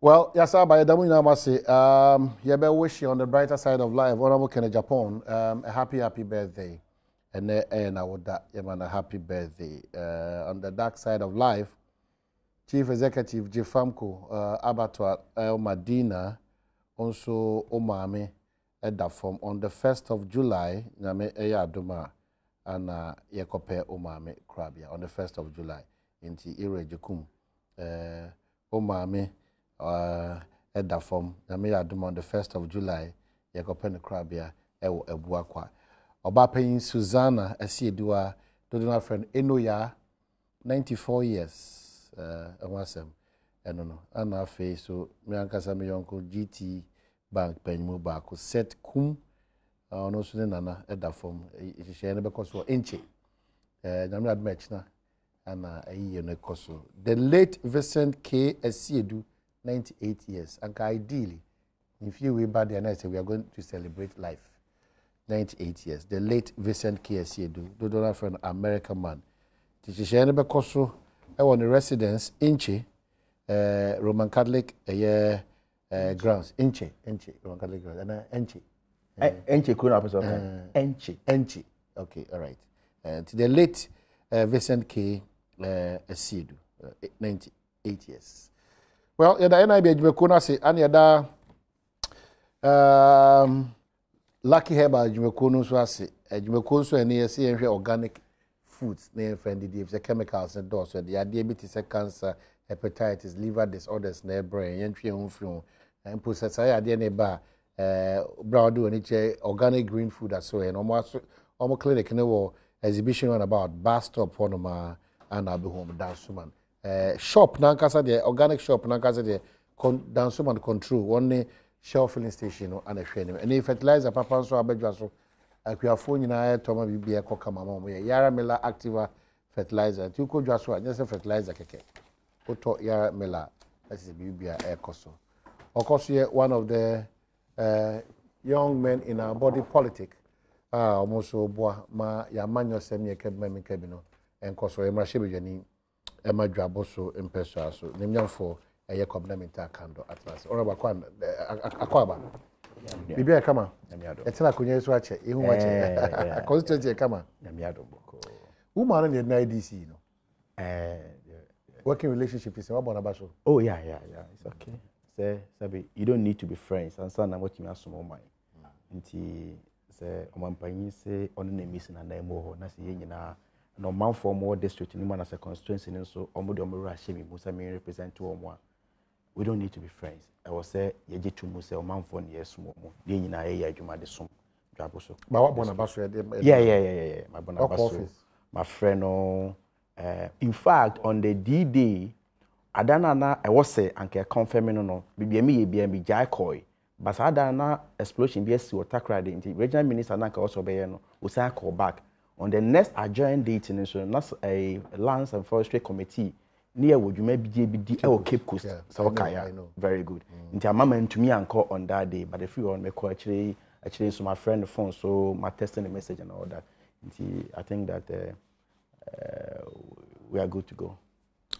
Well, yes, by Adom you better wish you on the brighter side of life. Honorable Kenneth Japan, a happy birthday. And I would that, a happy birthday. On the dark side of life, Chief Executive Jifamko, Abattoir Madina, also Omame, Edafom, on the 1st of July, Name Adoma, and Yakope Omame Krabia, on the 1st of July, into Ire Jukum, Omame. Edafom, Name Adom on the 1st of July, Yakopen Krabia, Ebuakwa. Obapayin Susanna, Esiedua, Dodona friend, Enoya, 94 years, Awasem, no, and our face, so me ankasa me uncle GT Bank Penmu Bako, set kum, no Sunana, Edafom, it share never cost for inche, Name Admechna, and a year nekoso. The late Vincent K. Esiedu, 98 years. And ideally, in few way back there, we are going to celebrate life. 98 years. The late Vincent K.S. do from American man. Tishisha Nebekoso, I want the residence, Inche, Roman Catholic, grounds. Inche, Roman Catholic grounds. And Enche, Kuna Pessoa. Enche. Okay, all right. To the late Vincent K.S. 98 years. Well, yada NIB Jumekuna say and yada Lucky Heba Jumekunu so ase Jumekunu so ene say enhwe organic foods na friendly the chemicals and those so the diabetes, cancer, hepatitis, liver disorders na brain yentwe honfun and process ya de ne ba broad do any organic green food as so and almost clinic ne wo exhibition on about bus stop for no ma and abi home dance man. Shop nankasa the organic shop nankasa the dansoman control one shelf filling station and a training and if fertilizer papa so abedwa so akuafo nyina toma bibia koka mama mo yara mela activa fertilizer ti ko dwa so anya se fertilizer keke oto yara mela that is bibia ekoso okoso one of the young men in our body politic almost so boa ma ya manyo sem ye kebi no enkoso emra shebedwani Emma Draboso Mpensenpensenmu so nimnyam for a complementary candle at last. Or Akwaba. Bibia kama. Etina kunye so ache. Ihu wache. Constituency kama. Nyamiado boko. Woman in the IDC no. Working relationship is about abaso. Oh yeah. It's okay. Say sabi you don't need to be friends. And so na what you ask my nti say omampanyi say on na missing and na mo ho na say nyina no man for more district in as a constituency so represent to we don't need to be friends. I was say ye to mu say man for near small de nyina ye adwuma de som dwabo so ba wa bona baso yeah my bona baso my friend no in fact on the D-Day adana na I was say anke confirm no bibia me ye bia me jai koi but adana explosion be si water the regional minister na ka also be no we say call back on the next adjourned date in a lands and forestry committee near would you maybe BD or Cape Coast. So I know. Very good. Into a moment to me and call on that day, but if you want me call actually so my friend the phone, so my testing the message and all that. I think that we are good to go.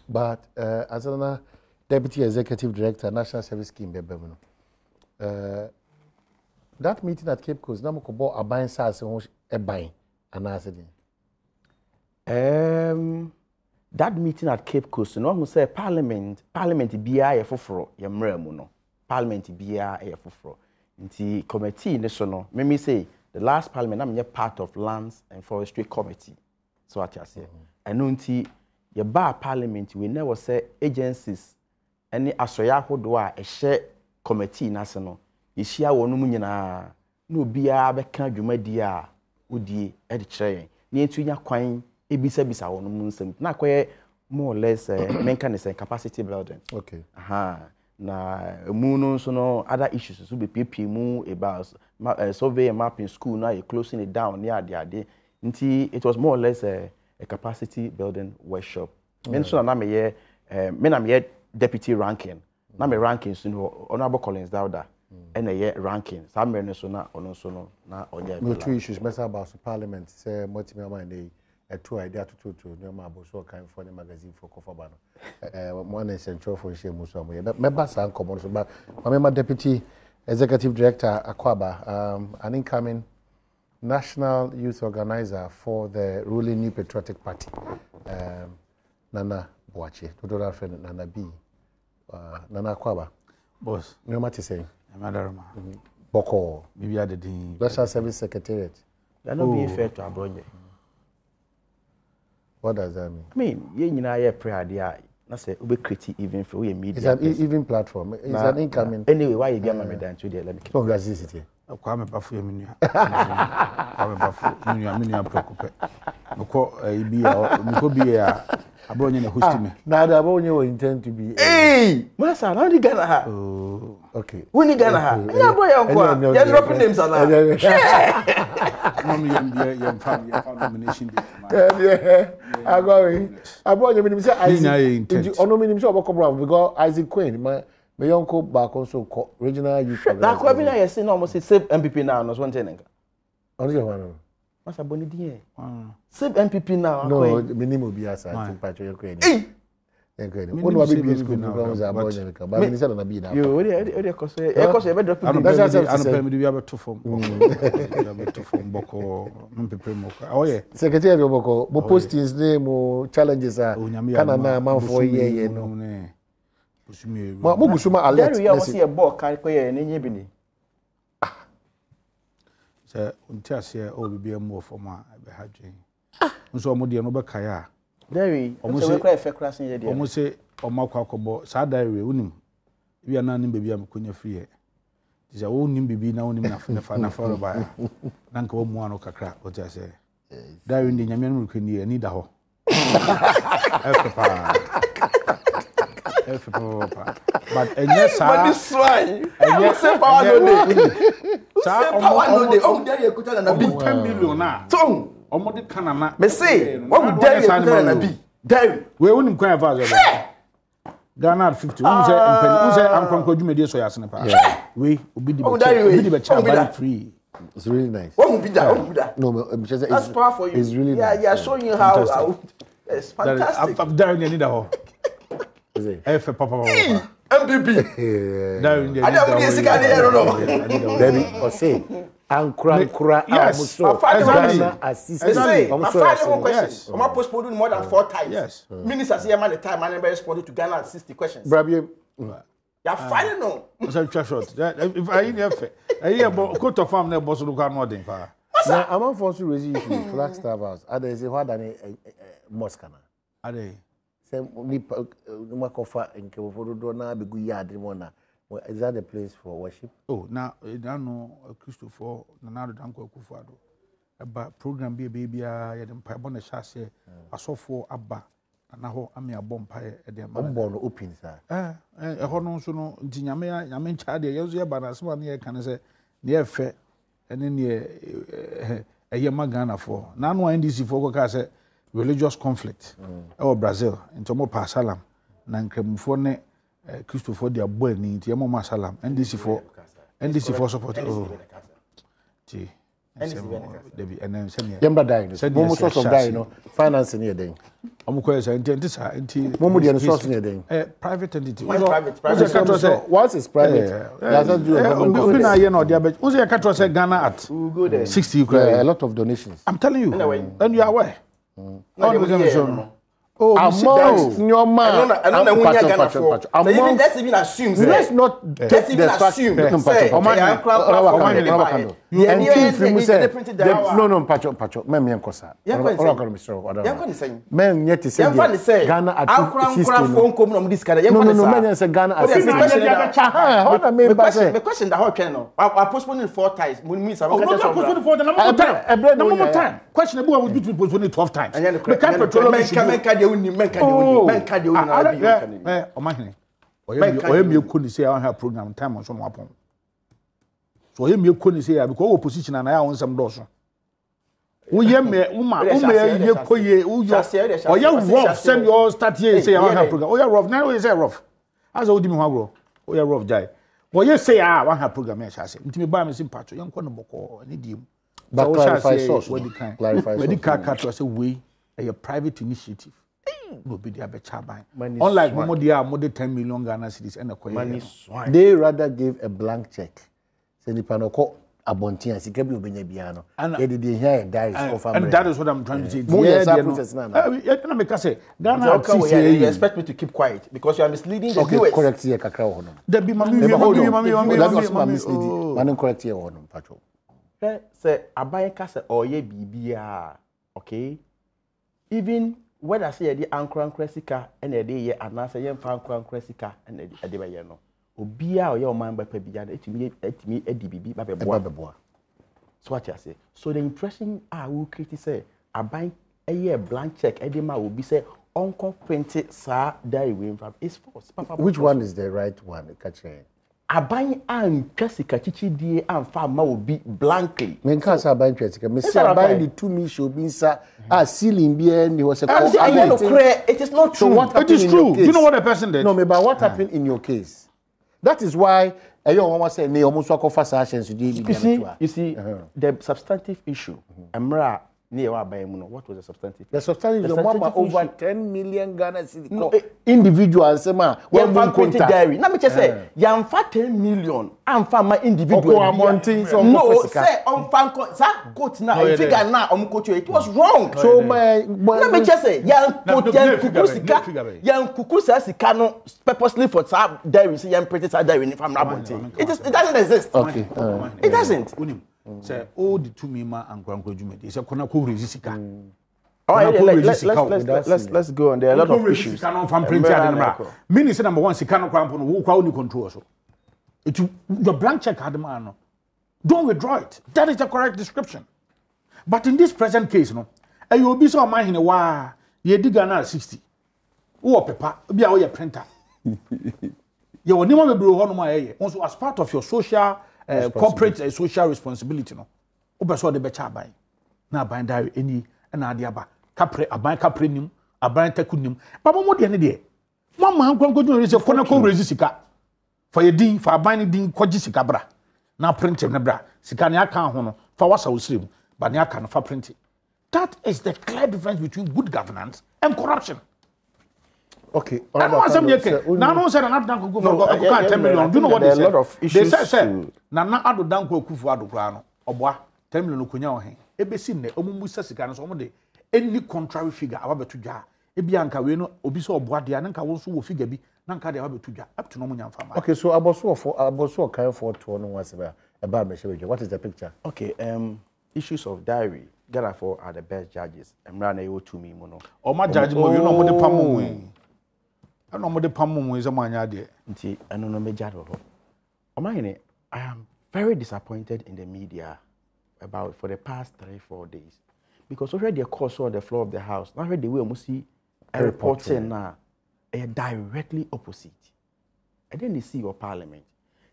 But as a Deputy Executive Director, National Service Scheme, that meeting at Cape Coast, Namukobo a buying SARS a buying. That meeting at Cape Coast, no one say Parliament BI for no. Parliament BI for. Inti committee in so let me say the last Parliament I'm part of Lands and Forestry Committee. So what I say. And unti your bar Parliament we never say agencies any asoya hodoa a share committee national. You share one nyina no bia be kan dwumadi a udie e de kire ni etunya kwan ebisa won mu nsem na kwaye more or less menka ne capacity building. Okay. Na mu no so no other issues so be pp mu about survey and mapping school now you closing it down near ade nti it was more or less a capacity building workshop. Men so na me ye me na me deputy ranking na me ranking so no honorable Collins Dauda and a ranking. Some so na ono so no na onye. No two issues mess about Parliament say multi-member and a two idea to no ma bo so kan for the magazine for Kofaba no one essential for share muso mo member san common so but my deputy executive director Akwaba an incoming national youth organizer for the ruling New Patriotic Party Nana Boache to friend Nana B Nana Akwaba boss no matter say Madarama Boko maybe at the National Service Secretariat. They're not being fair to our project. What does that mean? I mean, you know, prayer there. I say we create even for we media. It's an even platform. It's an incoming. Anyway, why you get my medal today? Let me keep. Congratulations. Kwame Bafu Yeminu. Kwame Bafu Yeminu preoccupé. Mko ibia mko bia abronye na host me. Na da abronye we intend to be. Hey, masa na di Ghana ha. Oh, okay. We ni Ghana ha. Nya boy yankwa. Ya drop names ana. Mami yem fan nomination day. Yeah. Agwawe. Abronye me say Isaac. Ono me say obokobra because Isaac Queen my uncle back also regional youth. Na kwa bi na yesi na almost save MPP now no so ntene nka. Ono je wan. Masa boni die. Save MPP now. No, minimum be as I think patch your queen. One wa be school programs about America. But minister na be now. Yo, we cause e be drop. Ano pay me be able to form. To form boko MPP mo. Oh yeah. Secretary Boko, mo postings name challenges are kana na man for year no. Mo busuma alert. There we see a ball carry ko ye nenye bi ni. Say unti ase o bibia mo for ma be hadwen. Nso o mo de no be kaya. There we we cry fe crash ye there. O mo say o makwa akobo sa diary unim. Bia na nim bibia me konya free e. Say wo nim bibi na wonim na fa ba. Na nka wo mu ano kakra o ti ase. Diary ndi nyame no rekni ani da ho. But yes, sir. But this one, and say power no dey. Say power no dey. On there you kuta na bi 10 million na. Tom, Omo de kanana. me say, what there you kuta na bi. There. We wonim kwan fa zo. Ghana 50. Who say ankwankwa dwumede so yasene pa. We obi di be cha free. It's really nice. What be that? No, that's power for you. It's really nice. Yeah, showing you how it's fantastic. I'm down in the hall. F papa. MPP. Down I don't need to no. Baby, or say Ankura yes. Ghana assistant. My final question. I'm postponed more than 4 times. Yes. Minister say man the time man never responded to Ghana at 60 questions. Brabie. You're fighting no. So short. If I hear I hear about coat of farm na boss look at more than pa. Now I'm on force to raise issue Flagstaff House. Ada say what than mosque na. Ade. Say ni makofa nke ofodo na be gu yard mo na. Is that the place for worship? Oh, now no Christopher Nanado Danko Kufado. About program be baby ya dem pa bon chase asofo aba na ho ame abom pa e dem ma bon open sir. Ho no so no nti nyame ncha de yezo ye ba na se ma ne kan se ne efe ene ne eye magana for na no NDC for ko ka se religious conflict e Brazil nti mo pa salam na nkramufo ne Christopher de abo ani nti mo ma salam NDC for support oh ti Debbie and then send me. Yamba dying. Momo source of dying, no financing here then. Omuko say enti Momo the source near then. Private entity. Once it's private. Doesn't do obi na here no dia be. Who say catch say Ghana at. We go there. 60 a lot of donations. I'm telling you. And you are aware. Oh, amongst your man. Let's even assume. Let's not let's even assume. No, Pacho. Men kosa. Men yet say Ghana at 60. No, men say Ghana at 60. The question the whole channel. I postponed 4 times. Means I postponed 4 times. No more time. Question about would be postponed 12 times. The can't petrol Omahene could say I have program time on some weapon. So him you couldn't say because opposition and I own some doors. We hear me, or you rough send your start here say I have program. Oh, you're rough now, is rough. As old him how oh, you're rough guy. Well, you say I have program, I say. To me, buy me some patch, young corner book or any deal. But clarify source. Clarify. When the car catch, I say, we. a private initiative. No be there be chaban. Unlike Momo dia more 10 million Ghana cedis and a money. They rather give a blank check. Say the panoko abonti and sika bi obenya biano. And they hear diaries of family. And that is what I'm trying to say. Yeah, because say Ghana you expect me to keep quiet because you are misleading the viewers. Correct here kakra ho no. There be mami misleading. Man correct here ho no patcho. Say abaye ka say oye bibia, okay? Even whether say the ankra sika and the ye anasa ye fa ankra sika and the be ye no obia oye o man ba pa bia etimi edi bibi ba be boa. So what you say? So the impression we create say aban a blank check edema will be say uncle printed sa diary we is false. Which one is the right one? Aban an kasika chichi die an fa ma obi blankly. Men ka sa aban twesika me say aban the to me show bin sa ceiling bi and was a it is not true. So what it is true. You know what the person did? No, but what happened in your case? That is why one was saying almost you see the substantive issue. Emra what was the substantive? The substantive is mama over 10 million Ghana cedis. No, individual sema when one printed diary. Na me say yam fa 10 million am fa ma individual amounting so no say on fan sa quote na figure na quote it was wrong. So na me say yam quote yam kuku sika no purposely for sa diary say yam printed sa diary in from Rabonte. It doesn't exist. Okay. It doesn't. Say all the two mema and Granko Jumedi. Say kona ko resisika. Let's go on. There are a lot of issues. Meaning say number one, Sikano Crampo, who crowd control. So your blank check had man. Don't withdraw it. That is the correct description. But in this present case, no, and you will be so mind in a while, ye dig another 60. Oh, paper, be a printer. You will never be on my also as part of your social. Corporate social responsibility no obeso de becha aban na aban diary eni na ade aba kapre aban kapre nim aban takunim ba mo de ne de mo ma nkonkoju re se kona ko rezi sika fa ye din fa aban din koji sika bra na print ne bra sika ne aka ho no fa wasa osirem ba ne aka no fa print. That is the clear difference between good governance and corruption. Okay. I don't want some now no say na dan ko for 10 million. Do you know what they say? There are a lot of issues. They say na ado dan ko kufu ado kra no oboa 10 million ko nya o hen. Ebesi ne omumu sasika no so mo de any contrary figure aba betu dwa. Ebi anka we no obi so oboa de na nka wo so wo figure bi na nka de aba betu dwa. Up to no mo nya mfa ma. Okay, so aboso kan for to no was about me shebe. What is the picture? Okay, issues of diary. Ghana for are the best judges. Emra na yo to me mo no. O ma judge mo you know mo de pam we. No more the pammo is a mania there. I don't know major. I am very disappointed in the media about for the past 3-4 days. Because already a course on the floor of the house. Now already we almost see a reporting now directly opposite. And then they see your parliament.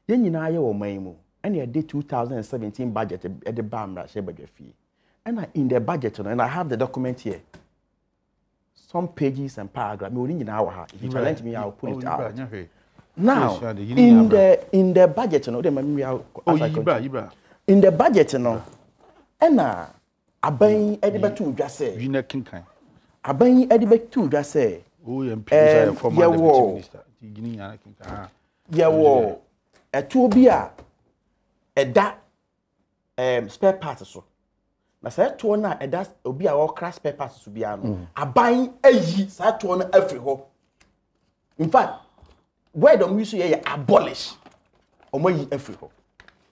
Then you know your memo. And you did 2017 budget at the BAM share budget fee. And in the budget, and I have the document here. Some pages and paragraphs. If you challenge me, I'll put it out. Now, in the budget, in the budget, and aban edibetu just say. Aban edibetu just say. Yawo. A tuobia. A da. Spare parts so. Na say to na e da obi a wo crash papers so bia no aban ayi say to na afri ho. In fact where dem use ye abolish omoyi afri ho.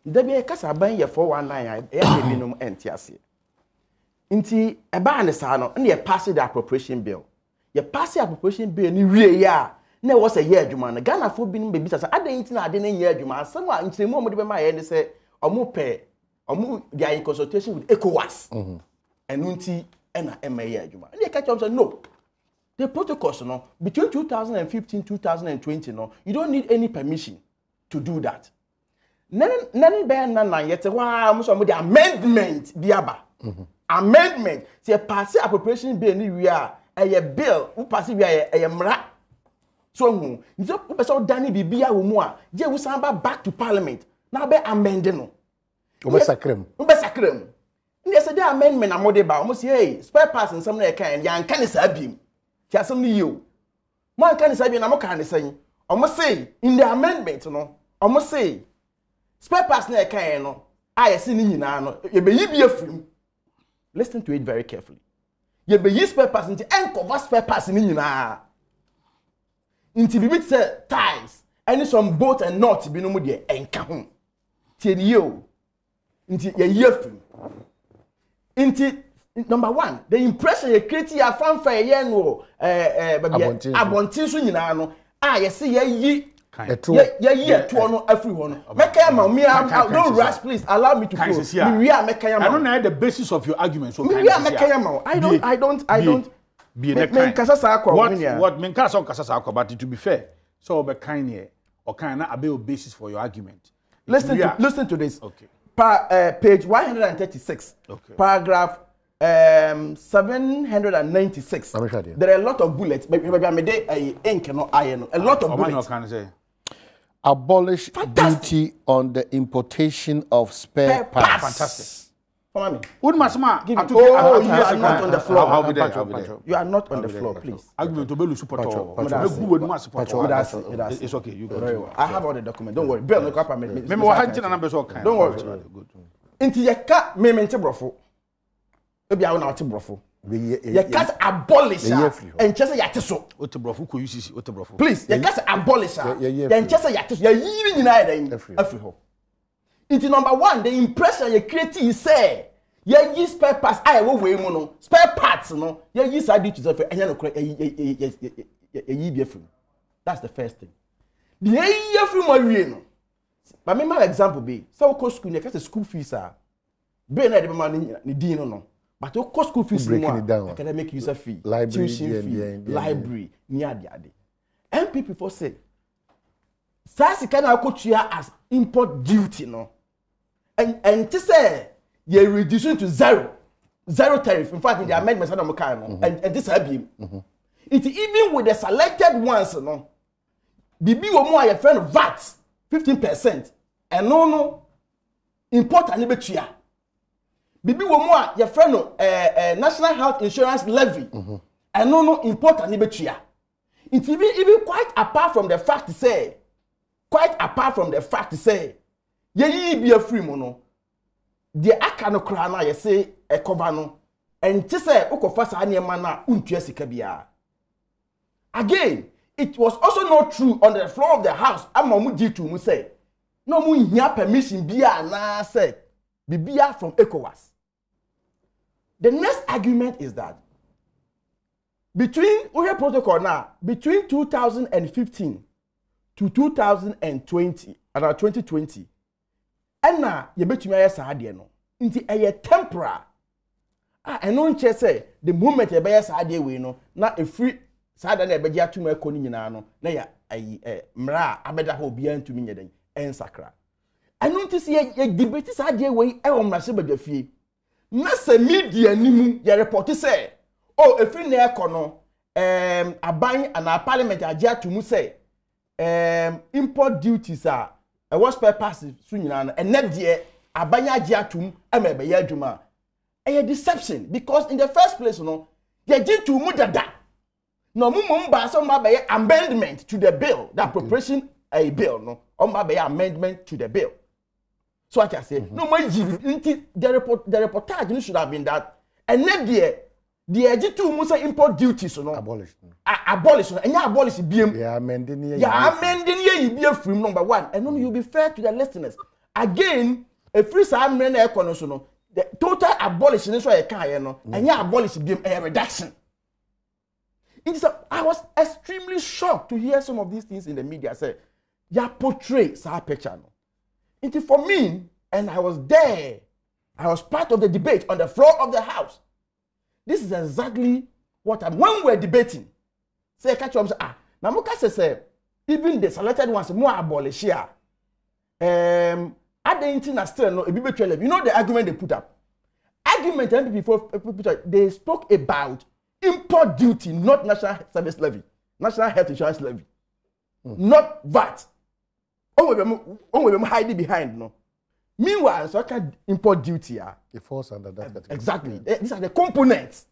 Da bia kasa aban ye 419 e ya binom enti ase. Nti e ba ne sa no na ye pass the appropriation bill. Ye pass the appropriation bill ni wie ya na wo say ye adwuma no Ghana fo binom be bi say adan nti na ade na ye adwuma asem a nkyeremu omode be ma ye ne say omo pe they are in consultation with ECOWAS. And unti ena MA adwuma. And they catch up say no. The protocols no between 2015 2020 no you don't need any permission to do that. Nani be na yet wa mo so mo the amendment biaba. Amendment say pass appropriation bill ni wi a bill who pass wi a mra. So hu nzo person dani bibia wo mu a je wu san ba back to parliament. Na be amend no. Ubesakrem. Yes, the amendment I'm about almost hey, spare parts and some like kind, yan can is abim. Chasm you. Man can is abim, I'm kind of saying. Almost say in the amendment, no, almost say spare parts near kind, no, I see you now, you be a film. Listen to it very carefully. You be spare parts into cover spare parts in you now. Into be ties, and some boat and not be no more there, and come. Tell you into your year film. Into number one, the impression you create your fanfare, no, abontin so nyina no. You see, ye to everyone. Don't rush, please. Allow me to go. I don't know the basis of your argument. So I don't. Be the kind. What Menkasa Kasasa, but to be fair, so be kind here or kind of a basis for your argument. Listen to this. Okay. Page 136, okay. Paragraph 796. There are a lot of bullets. Maybe I made ink and iron. A lot of bullets. Abolish duty on the importation of spare parts. Fantastic. Come on, you are not on the floor. You are not on the floor, please. It's okay. You go. Very well. I have all the documents. Don't worry. Bill, don't worry. Into your cat, me brofo. Maybe I will not brofo. Your cat abolish and chesa yatiso. Please, your cat abolish and chesa yatiso. You're even united every home. Into number one, the impression you create is say, you spare parts. I will weigh mono spare parts. No, you use ID to the that's the first thing. The year from my real. But my example be so cost school, you get school fees are. Be na the man ni dino no. But you cost school fees more. Academic user fee, tuition fee, library, near the other. MPP for say, Sasi can I coach you as import duty no. And to say you reduce it to zero tariff. In fact, in the amendments, and this IBM. It even with the selected ones, no. Bibi womo your friend VAT 15%, and no import and betua. Bibi womo your friend national health insurance levy, and no import and betua. It even quite apart from the fact to say, ye be a free mono. The akano krana ye say e cover no and te say ukofa sa niema na untua sika bia. Again, it was also not true on the floor of the house. Amamu G2 mu say no mu hia permission bia na say bibia from ECOWAS. The next argument is that between protocol now between 2015 to 2020 around 2020 and na ye betumi aye sa ade no nti eye temporary eno nche say the moment ye be sa ade we no na e free sa ade na e beje atuma ekoni nyina no na ya mra abeda ho bia ntumi nyeden ensakra eno nti se ye debate sa ade we e wo mra se badafie na se media nimu ye report say oh e free na ekono aban and our parliament age atumu say import duties are a was per pass sunyina and net de abanya age atum emebe ya adwuma a deception because in the first place no ye gi to mu dada no mu ba so ma be amendment to the bill that appropriation a bill no o ma be amendment to the bill so I can say no ma gi the reportage should have been that and net the age to mu say import duties no abolish and ya abolish biem yeah amending ye be from number one and then you be fair to the listeners again a free sam na ekono so no the total abolition so e kan ye no and ya abolish biem a reduction. I was extremely shocked to hear some of these things in the media say ya portray sa picture no it for me and I was there, I was part of the debate on the floor of the house. This is exactly what when we're debating say catch up say na mo ka say even the selected ones more abolish here identity still no ebi between you know the argument they put up before they spoke about import duty not national service levy national health insurance levy not VAT on we hide behind no Meanwhile, so can import duty. It falls under that category. Exactly. These are the components.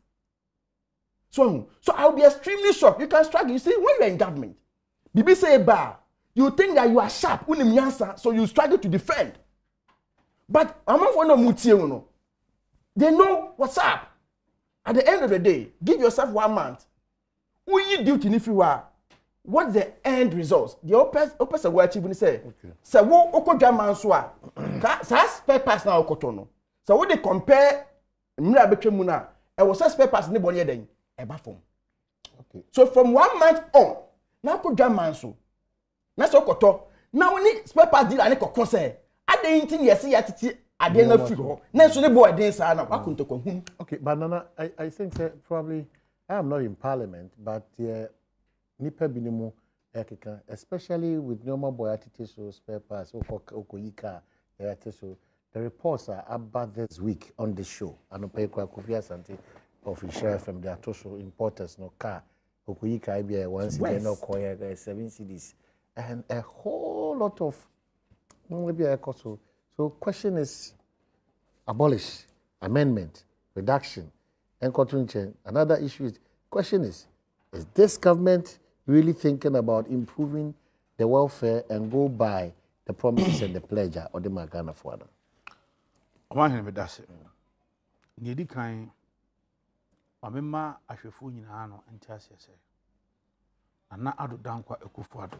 So I'll be extremely shocked. You can struggle. You see, when you're in government, Bibi say bar, you think that you are sharp, so you struggle to defend. But they know what's up. At the end of the day, give yourself 1 month. Who you duty if you are? What's the end results? The opposite of what you say. So what oko German soa? Spare parts now okotono. So when they compare, mura betwe muna, e was spare parts ni boni eden. Okay. So from 1 month on, now ko German so. Na so koto. Now when spare parts deal ani kokon say, ade ntin yesi yatiti ade na fi ho. Na so ne boy den sa na akunto ko hu. Okay, but Nana, I think that probably I am not in parliament, but nipa binimu ekeka, especially with normal boy attitude so spare parts okoyika so the reports are about this week on the show. And pay kwa kufia santi official from the Atosho importers no car okoyika IBI once again no koya 7 cities and a whole lot of maybe so question is abolish, amendment, reduction, and continue. Another issue is question is this government really thinking about improving the welfare and go by the promises and the pledge or the Magana Fuada? One hand with that. Needy kind. Amema ashwefu nyina ano entiase se. Ana ado dankwa ekufuado.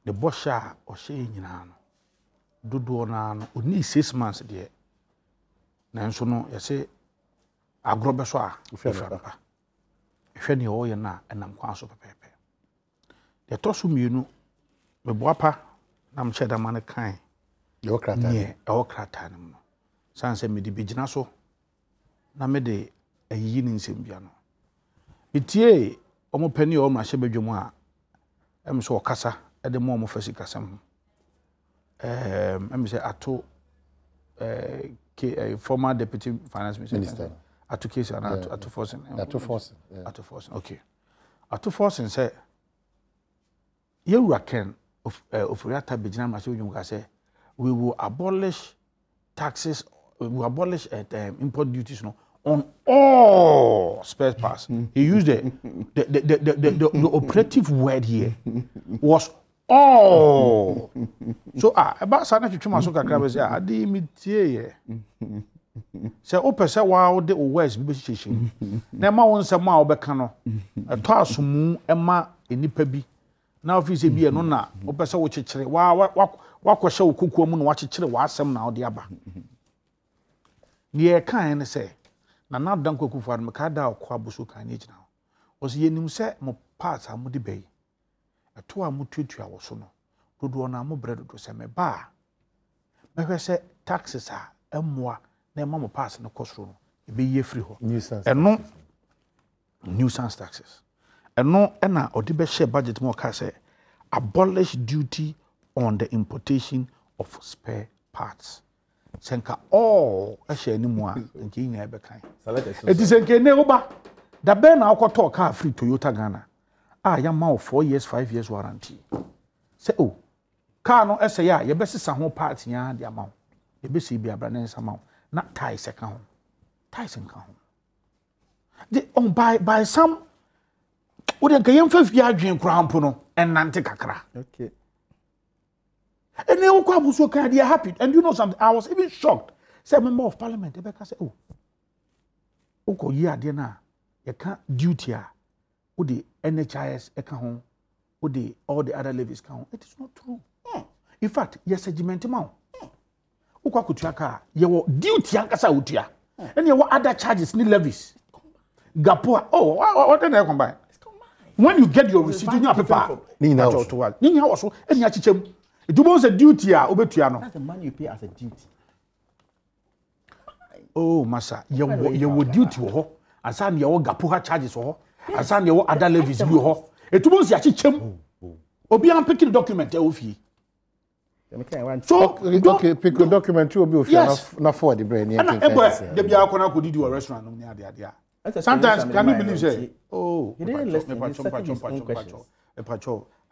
The bosha ohye nyina ano. Dodo na ano oni 6 months de. Na nso no yese agrobe so a ifampa. Ehwe ne o ye na enam kwa so pepepe. De toso mienu meboapa na mcheda mane kan. Yo krata. Ye o krata ne mo. Sanse me di bigina so na me de ayi ni nsem bia no. Etie omo pani o ma hye badwom a em so okasa e de mo fasi kasam. Em say ato former deputy finance minister. Ato case and ato forcing. Ato forcing. Ato forcing. Okay. Ato forcing say you can of Riata Bejina Mashu ka say we will abolish taxes, we will abolish import duties on all spare parts. He used the operative word here was all. So about sana chuma so kakra be say ade mitie say opese wa de words bi hihihim na ma won nsem a obeka no eto asomu ema enipa bi na office bi e no na opese wo kyekyere wa kwhye wo kokuo mu na wa kyekyere wa asem na ode aba ne kan ne say na dan kwakufu ar meka da akwa buso kan ne gina wo se yenim se mo parts a mo de bai eto a mo tuatua wo so no dodo na mo bread do se me ba me hwe se taxes a emmoa na mama pass no kosro no e be ye free ho eno nuisance taxes eno na odi be share budget mo ka say abolish duty on the importation of spare parts senka all a share ni mo a nke yin e be kan it is nke ne oba da be na akoto car free Toyota Ghana ya ma 4 years 5 years warranty say oh car no say ya ye be sesa ho parts ya de amount ye be see bi abrane sama not tie second Tyson count. The on by some would a game for Viadrian Crampono and Nante Kakra. Okay. And they all come so kind of happy. And you know something, I was even shocked. Say member of parliament, Rebecca said, oh, yeah, dinner. You can't duty with the NHIS account, with the all the other levies count. It is not true. In fact, yes, a judgment. Ukwakutuaka yewo duty ankasa utua and yewo other charges ni levies gapoa what then I combine when you get your receipt in your paper ni na so and ya chichem edubo say duty a obetua no that's the money you pay as a duty oh masa yewo duty wo ho asa na yewo gapoa charges wo ho asa na yewo other levies bi wo ho edubo say ya chichem obi am picking document e ofie so okay pick a document to be not for the brain and the bia akona ko didi restaurant no ni ade sometimes can you believe say oh you didn't listen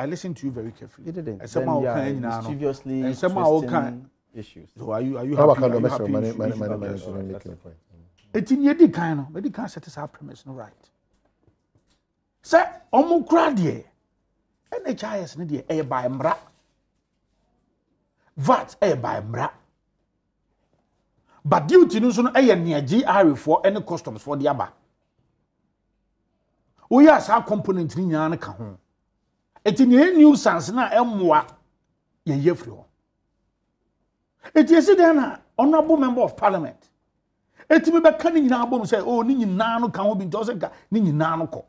I listened to you very carefully you didn't somehow kan nyina no previously somehow kan issues. So are you How happy? about Are you Mr. happy? Money making a point? It's in your decline, but you can't set us up premise, no right. Sir, almost crowd here. NHIS need a by mra. VAT a by mra. But duty no so a near GR for any customs for the aba. We are some component in your account. It's in a nuisance na emwa ye yefro. It is then honorable member of parliament. It me be kan nyina abom say oh ni nyina no kan ho bi nto say ka ni nyina no ko.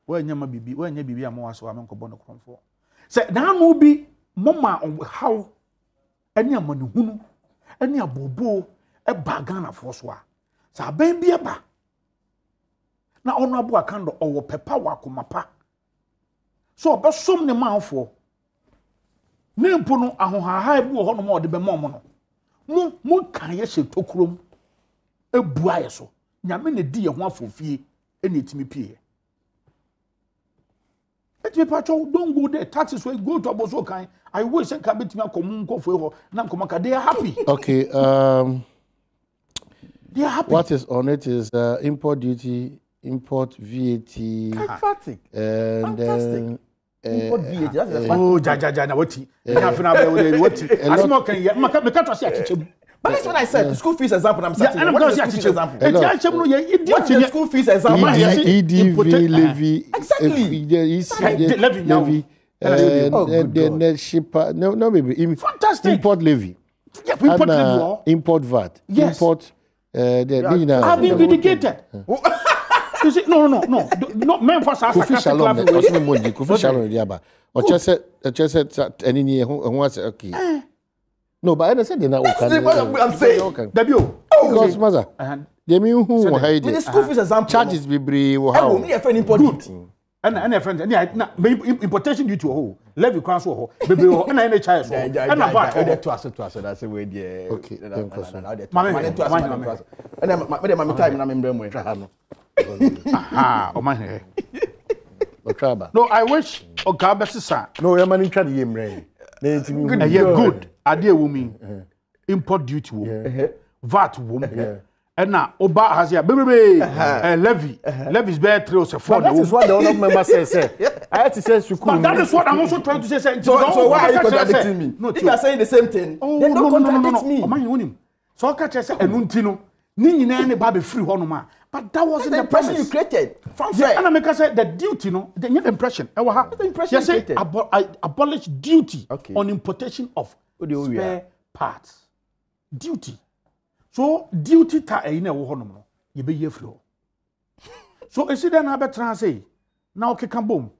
Wa nyama bibi am waso am nko bono kromfo. Say na no bi mama how ani amanehunu ani abobo e ba Ghana for so a. Sa ban bi eba. Na honorable akando owo pepa wa komapa. So obesom ne manfo. Ne mpo no ahohaha ebu ho no ma ode be mom no. Mo kan ye hye tokurom ebua ye so. Nyame ne di ye ho afofie ene etimi pie. Etimi pacho don't go there. Taxes will go to aboso kan. I wish say ka betimi akomu nkofo ho na nkoma they are happy. Okay, they are happy. What is on it is import duty, import VAT, Emphatic. and then Import VAT. That's the Oh, ja na wati. Ya fina be wati. Asmo kan ye maka to say achechemu. But that's what I said. The school fees example. I'm saying. And I'm going to say example. Achechemu no ye What's the school fees example? EDV levy, Exactly. levy, and then shipper. No, baby. Fantastic. Import levy. Yeah, import levy. Import VAT. Yes. Import. I've been vindicated. You see, no. Men for Kofi Shalom. Kofi Shalom. Diaba. Or just said any near who was okay. No, but I said they're not okay. I'm saying. Debut. Because mother. They mean who hide The school fees example. charges be brave. How? Me a friend import duty. And a friend, importation due to a whole levy council ho baby ho and NHIS ho and a VAT to us that's the way there. Okay, then my time na membrane aha o man here Otraba. no I wish oga besisa No, your man try the yemre. good ade wo mi import duty wo VAT wo and now oba has here baby levies bear 3 or 4. That is what the honorable member says. I had to say but that is what I'm also trying to say. So why are you contradicting me? No, if you are saying the same thing, then don't contradict me. O man you him. So ka che say enu ntino ni nyina ne ba be free ho no ma. But that wasn't the impression you created. Fanfare. And I make say the duty no, the impression. E wa ha. The impression you created. Abolish duty on importation of spare parts. Duty. So duty ta e na wo ho no no, ye be ye free ho. So e si den na betra say, na o keka bom.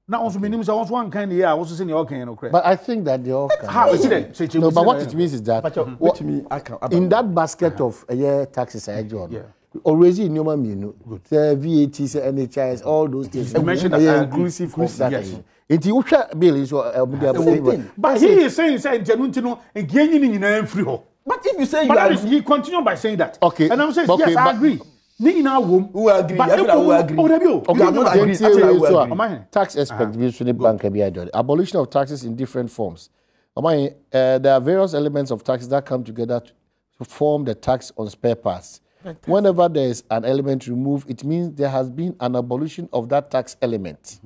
Na also meaning say also one kind here, also say you can no correct. But I think that they all can. How is it? No, but what it means is that in that basket of taxes I join. Yeah. Already in your menu, VAT, NHIS, all those things. You mentioned inclusive of that. Yes. It's your bill is but he is saying Januntino and getting free ho. But if you say he continue by saying that. Okay. And I'm saying yes, I agree. Ni na wom. Who agree? But I agree. Okay, I'm not agree. Tax expect bank abolition of taxes in different forms. There are various elements of taxes that come together to form the tax on spare parts. Whenever there is an element removed, it means there has been an abolition of that tax element.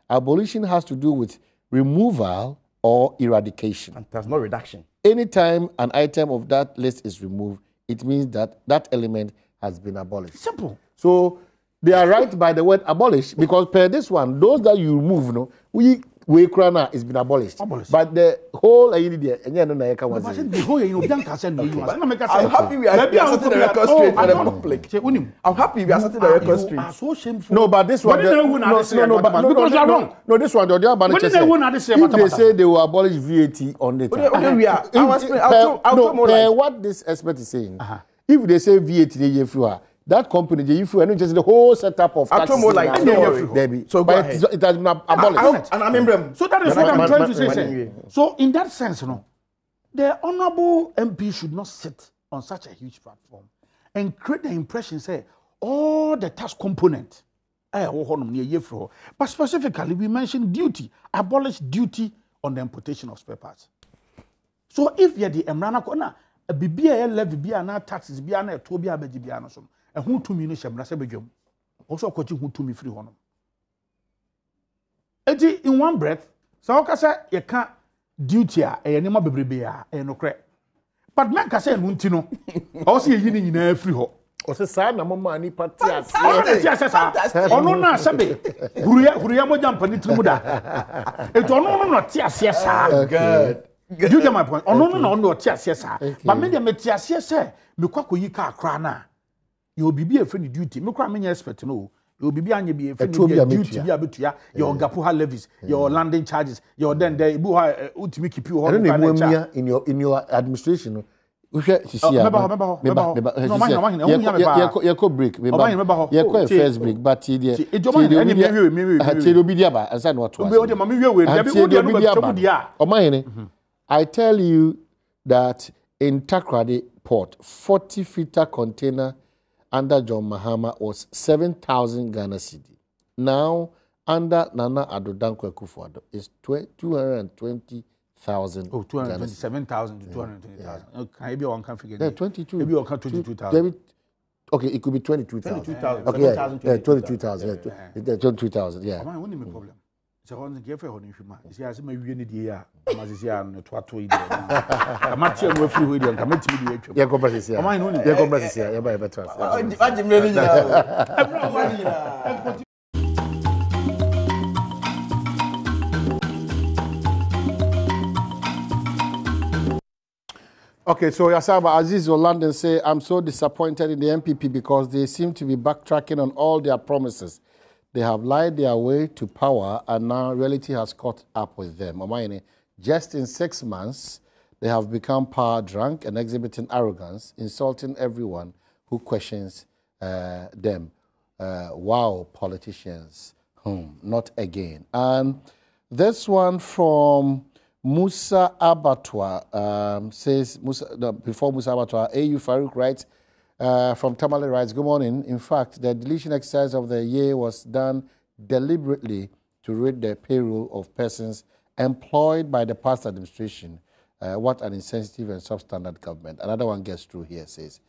Abolition has to do with removal or eradication. And there's no reduction. Anytime an item of that list is removed, it means that that element has been abolished. Simple. So they are right by the word abolish because per this one, those that you remove, no, we krana is been abolished. But the whole idea, and you know, I'm happy we are setting the record straight for the public. I'm happy we are setting the record straight. You are so shameful. No, but this one, because you are wrong. No, this one, the other one, if they say they will abolish VAT on it, what this expert is saying, if they say VAT, that company, and just the whole setup of taxes. So but it has been abolished. So that is what I'm trying to say. So in that sense, the honorable MP should not sit on such a huge platform and create the impression, say, all the tax component. But specifically, we mentioned duty, abolish duty on the importation of spare parts. So if you the emrana kona a bibia levy bia na taxes bia na to bia beji bia no so e hu tumi no hyemra se bedwam also kwachi hu tumi free hono eti in one breath so oka say ye ka duty a e nema bebrebe a e no kre but men ka say no nti no o se yi ni nyina free ho o se sa na mama ni party ase ono na sabe huruya mo jampa ni trimu da eti ono no ti ase sa good. Do you get my point? Oh no, tia sa. But me dem tia say me kwa koyi ka akra na. You bibi e friend duty. Me kwa me expect no. You bibi anye bi e friend duty bi abetua. Your gapuha levies, your landing charges, your then there bu ha ultimate keep you all in your administration. We share sisia. You go break. You go first break but there. I tell you that in Takoradi port, 40-footer container under John Mahama was 7,000 Ghana cedi. Now, under Nana Addo Dankwa Akufo-Addo, is 220,000. Oh, 227,000 to 220,000. Okay, maybe one can figure. Yeah, 22. Maybe one can 22,000. Okay, it could be 22,000. 22,000. Okay, yeah, 22,000. Yeah, 22,000. Yeah. I won't have a problem. So on the gefe ho ni hwema isi ase ma wie ne die a amazisi a no to ato ide amati am afiri ho ide nka matimi die atwam ye ko brasisi o man no ni ye ko brasisi ye ba ye beto ase Waji mre ni nyina ebro wani nyina. Okay, so Yasaba Aziz London say, I'm so disappointed in the MPP because they seem to be backtracking on all their promises. They have lied their way to power and now reality has caught up with them. Just in 6 months, they have become power drunk and exhibiting arrogance, insulting everyone who questions them. Wow, politicians, not again. And this one from Musa Abattoir says, before Musa Abattoir, AU Farouk writes, from Tamale writes, good morning. In fact, the deletion exercise of the year was done deliberately to rid the payroll of persons employed by the past administration. What an insensitive and substandard government. Another one gets through here, says,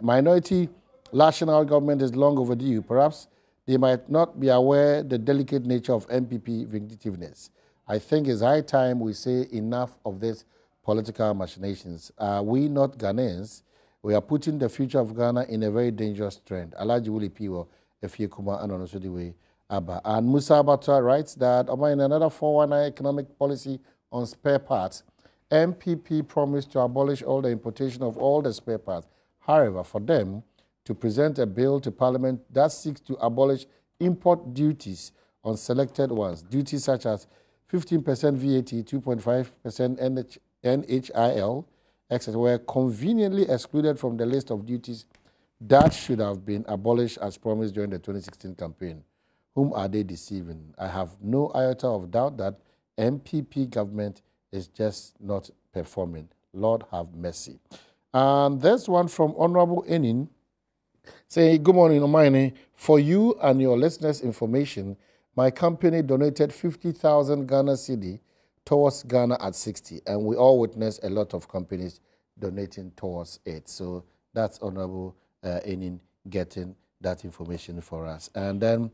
minority national government is long overdue. Perhaps they might not be aware the delicate nature of MPP vindictiveness. I think it's high time we say enough of these political machinations. Are we not Ghanaians? We are putting the future of Ghana in a very dangerous trend. Alaji Wuli Piwo, Efie Kuma, and also the way Abba. And Musa Abattoir writes that in another 419 economic policy on spare parts, MPP promised to abolish all the importation of all the spare parts. However, for them to present a bill to Parliament that seeks to abolish import duties on selected ones, duties such as 15% VAT, 2.5% NHIL, etc., were conveniently excluded from the list of duties that should have been abolished as promised during the 2016 campaign. Whom are they deceiving? I have no iota of doubt that MPP government is just not performing. Lord have mercy. And there's one from Honorable Enin saying, good morning, Omaini. For you and your listeners' information, my company donated 50,000 Ghana cedi towards Ghana at 60, and we all witnessed a lot of companies donating towards it. So that's Honorable Enin getting that information for us. And then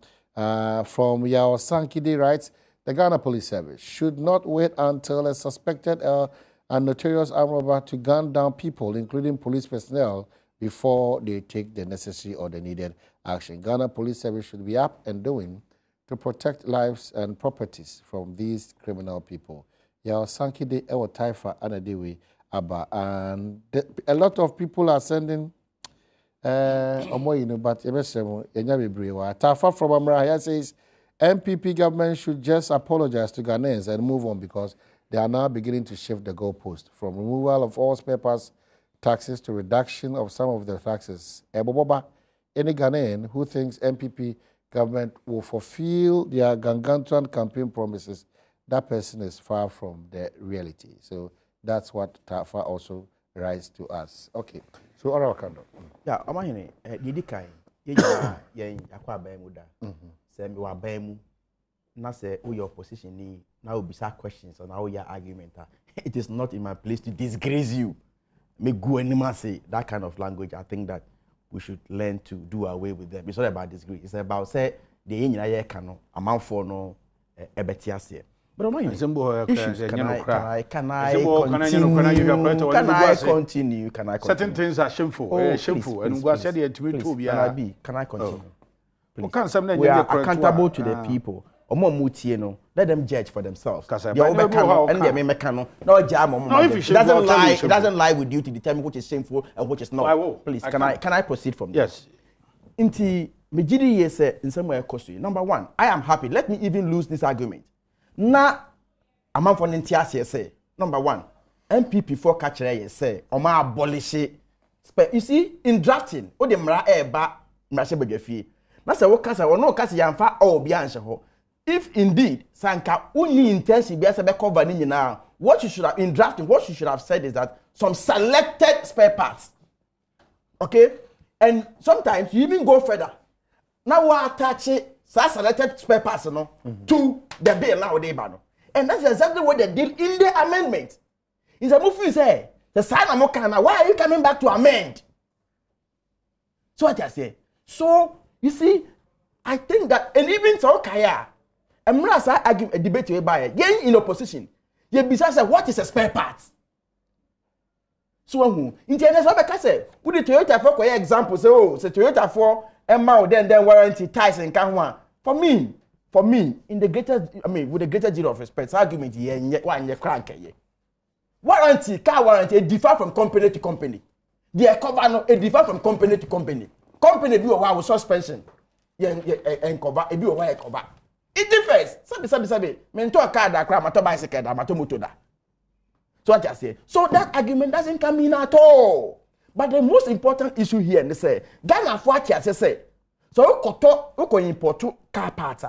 from Yao Sankide writes, the Ghana Police Service should not wait until a suspected and notorious armed robber to gun down people, including police personnel, before they take the necessary or the needed action. Ghana Police Service should be up and doing to protect lives and properties from these criminal people. Yao Sankide Ewo Taifa Anadewe Abba. And a lot of people are sending but Tafa from Amraya says MPP government should just apologize to Ghanaians and move on because they are now beginning to shift the goalpost from removal of all spare parts taxes to reduction of some of the taxes. Any Ghanaian who thinks MPP government will fulfill their gargantuan campaign promises, that person is far from the reality. So that's what Tafa also writes to us. Okay. So, all right, yeah, Amahine, Didikai, Yen Aqua Bemuda, Semi Wabemu, na say who your position ni now will be some questions on how your argument. It is not in my place to disgrace you. Me go anymore say that kind of language. I think that we should learn to do away with them. It's not about disgrace. It's about say the engineer cano amount for no ebetiasie. But on my issues, can I continue? Certain things are shameful. Shameful. And we said it to me too. Can I continue? We are accountable to the people. Let them judge for themselves. It doesn't lie with you to determine which is shameful and which is not. Please, can I proceed from there? Yes. Inti Mejidi say in some way question. Number one, I am happy. Let me even lose this argument. Na among for Nintias say. Number one, MPP for catcher say, Oma abolish it. You see, in drafting, o de mra eba mra begefi. Na say wo kasa no kasa yamfa obi anhye ho. If indeed sanka only intention be ase be cover ni nyina, what you should have in drafting, what you should have said is that some selected spare parts. Okay? And sometimes you even go further. Now we attach selected spare parts to the bill now. And that's exactly what they did in the amendment. In the movie say, the sign why are you coming back to amend? So what I say. So you see, I think that, and even so Kaya, I'm not arguing a debate whereby in opposition, you besides say what is a spare part? So in the next say, put the Toyota for example, say say Toyota for then warranty ties and can one. For me, in the greater, with the greater deal of respect, argument one crank. Warranty, car warranty, it differ from company to company. The cover no, it differ from company to company. Company do a with suspension, and cover, it do a cover. It differs. Sabi. Mento a car that cram, motor bicycle, that motor motor da. So what I say. So that argument doesn't come in at all. But the most important issue here, they say, Ghana for what you say. So we can import car parts.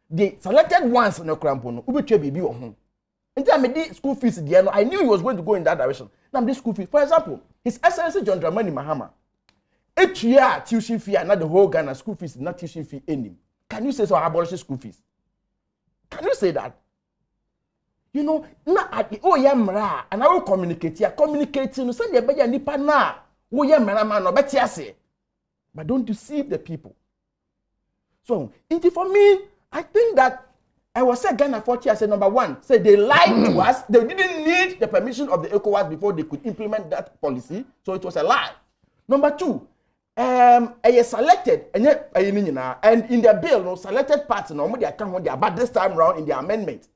The selected ones in the crampono, we will be home. And then the school fees, I knew he was going to go in that direction. Now this school fees, for example, His Excellency John Dramani Mahama, each year tuition fee, not the whole Ghana school fees, not tuition fee any. Can you say so? Abolish school fees. Can you say that? You know, na at the mra, and I will communicate here. Communicating, send your baby nipa na. Man, no better say. But don't deceive the people. So, for me, I think that I was saying Ghana 40 years, number one, say they lied to us. They didn't need the permission of the ECOWAS before they could implement that policy. So it was a lie. Number two, I selected and in their bill, no selected parts no they account they about this time around in the amendment.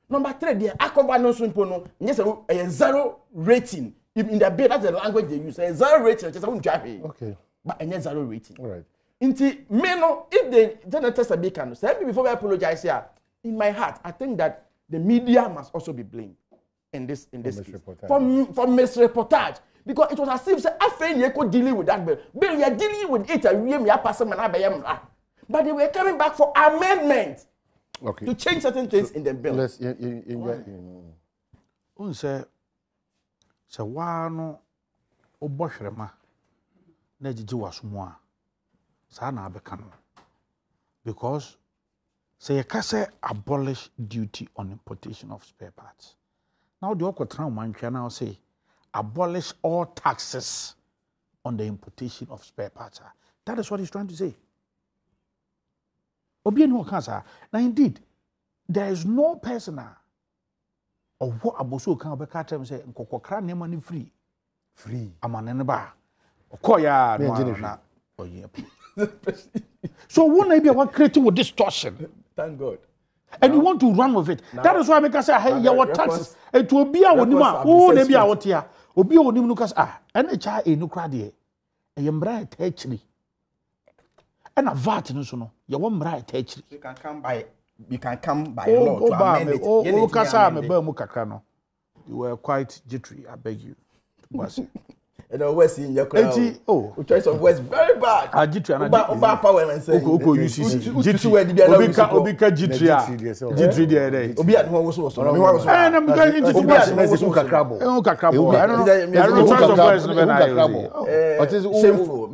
Number three, the ACOBA no simple no yes a zero rating. In their bill, that's the language they use. A zero rating, just okay. But a zero rating. All right. Inti no, if they don't test a beacon, say before I apologize here, in my heart, I think that the media must also be blamed in this case. For misreportage. Because it was as if I feel you could deal with that bill. Bill, you're dealing with it, but they were coming back for amendment to change certain things in the bill. Let's say one oboshrema na jiji wasumwa sa na abeka no because say you say abolish duty on importation of spare parts. Now the okotran mantwa now say abolish all taxes on the importation of spare parts. That is what he's trying to say. Now indeed, there is no person or what aboso kan be ka tell say nkokokra ne money free amane ba okoya na so when I be what creating with distortion. Thank God. And you want to run with it. Now, that is why I make us say hey your taxes it will be our nima oh na be our tia obi onim no kas and cha enu kra de e mbra etachiri and a vat no so no you want mbra etachiri you can come by law to amend it. Oh, kasa me ba mu kakra no. You were quite jittery, I beg you. And the West in your crowd. Oh, choice of West very bad. Oba power and say. Oko UCC. Obika G3. Obi at home was so. I am going into Ukakrabo. I don't know choice of West. What is shameful?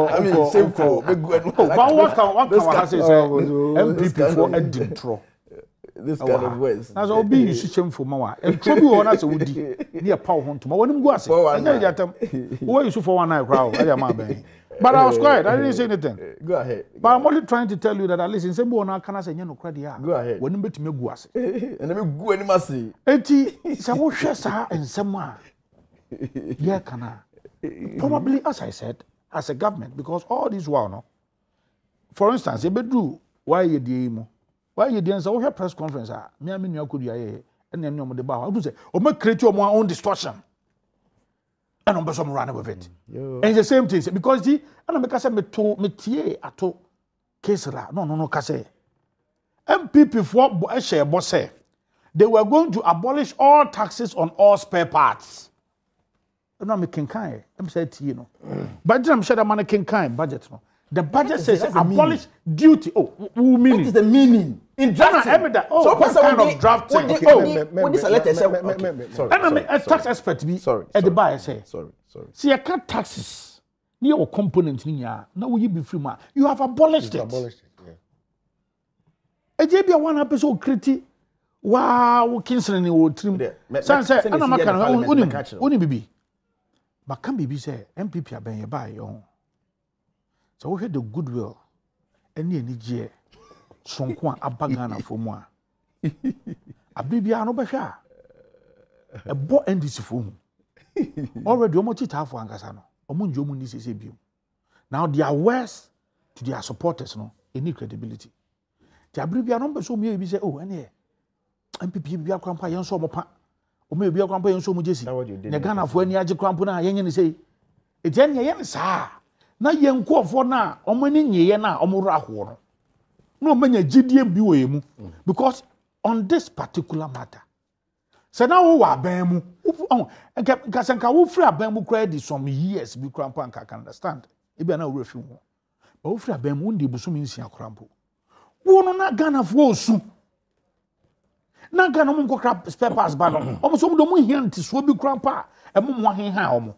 I mean shameful. But what can say MPP for a dintro. This kind of West. As Obi you see shameful mawa. And trouble one as a woody. Near power hunt. Ma when him go ase. Where you for one night crowd. But I was quiet. I didn't say anything. Go ahead. But I'm only trying to tell you that at least in some one can I say no credit. Go ahead. When him bet me go ase. And let me go any mercy. Eti sa wo hwe sa ensema. Yeah kana. Probably as I said as a government because all this while no. For instance, e bedru why ye dey mo. Why you didn't say, oh, press conference? Me and me, could you and then the bar? I do say, oh, make create your own distortion. And I'm some run with it. And it's the same thing because the and I make us me to me tie ato case no kase. MPP for share boss they were going to abolish all taxes on all spare parts. No, me kinkai. I'm saying you know. But I'm sure that man kinkai budget no. The budget says abolish duty. Oh, what is the meaning? In drafting. So what kind of drafting? What is a letter? Sorry. And I'm a tax expert. Sorry. At the bar, I say. Sorry. See, I can't taxes. Near or component in here. Now will you be free man? You have abolished it. A JB one episode critic. Wow, Kingston will trim. Sunset. And I'm not only baby. But can be say MPP are being by your own. So we had the goodwill. Any year, Sonkwan Abagana for moi. A baby, I know Basha. A boy and this fool. Already, almost it half one Gasano. Omun Jomun is a view. Now they are worse to their supporters, no, any credibility. The abbreviation number so maybe say, oh, and here, MPP be a grandpa, young so mopa, or maybe a grandpa, young so mujessi. The Ghana for any other grandpa, young say, it's any young sir. Na yen ko for na omani nyeye na omura ho no manya gidie bi we mu because on this particular matter say na wo wa ban mu nka wo free aban mu credit some years bi krampo anka can understand e bi na wo refi ho but wo free aban mu ndi busum nsia krampo wo no na Ghana fo osu na Ghana mu nkokra spare parts ba no omo so mu do mu hianti so bi krampo e mo mo hen ha omo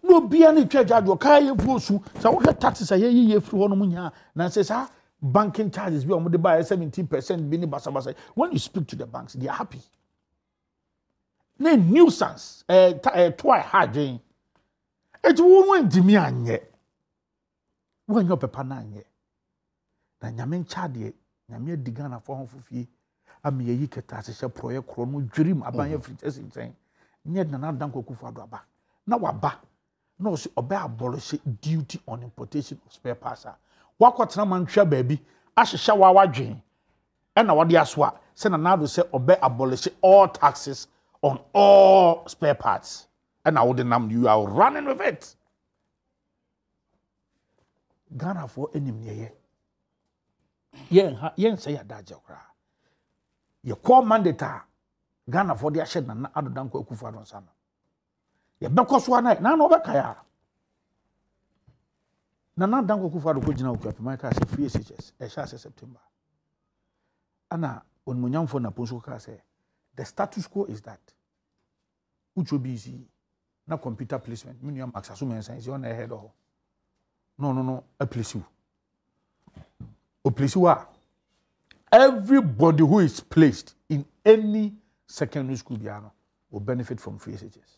no be any church adwo kai efuosu so what taxes aye ye free hono munya na say sa banking charges be omo de buy 17% bi ni basa when you speak to the banks they are happy na nuisance try hard e wo no ndimi anye wo nyo pepa na anye na nyame ncha de nyame adigana fo ho fofie am ye yiketa se project kro no dwirim abanye free tesen nye na danko kufu ado aba na waba no so obey abolish duty on importation of spare parts. Wakotena man hwa baabi ahehya wa wadwen e na wode aso say na nado say obey abolish all taxes on all spare parts. And I would nam you are running with it. Ghana for enemy yen say adaje kra. Ye call mandate Ghana for the shed na adodanko akufu adonsa no. Ye bekoso na no beka ya. Na danko akufu adoko gina okuape my car say free SHS e sha September. Ana onmunyamfo na ponso ka say the status quo is that ucho busy na computer placement minimum access mensan is on ahead of no a place you o place you are everybody who is placed in any secondary school biano will benefit from free SHS.